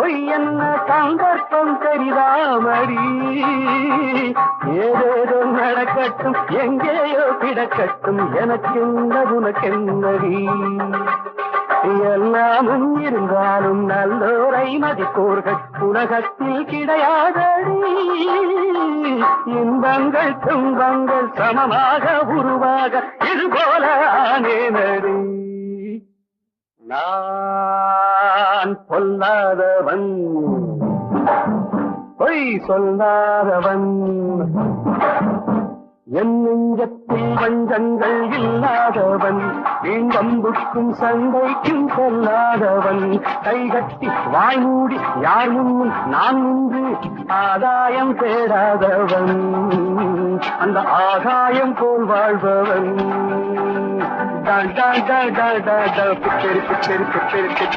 பொய் என்ன சந்தர்ப்பம் தெரியாமடி ஏதேதோ நடக்கட்டும் எங்கேயோ கிடக்கட்டும் எனக்கென்ன உனக்கென்னடி எல்லாமும் இருந்தாலும் நல்லோரை மதிப்போர்கள் உலகத்தில் கிடையாதடி இன்பங்கள் துன்பங்கள் சமமாக உருவாக இதுபோல ஆனேனடி நான் பொல்லாதவன் பொய் சொல்லாதவன் என் நெஞ்சத்தில் வஞ்சங்கள் இல்லாதவன் வீண்பம்புக்கும் சண்டைக்கும் செல்லாதவன் கைகட்டி வாய் மூடி யார் முன்னும் நான் நின்று ஆதாயம் தேடாதவன் அந்த ஆகாயம் போல் வாழ்பவன்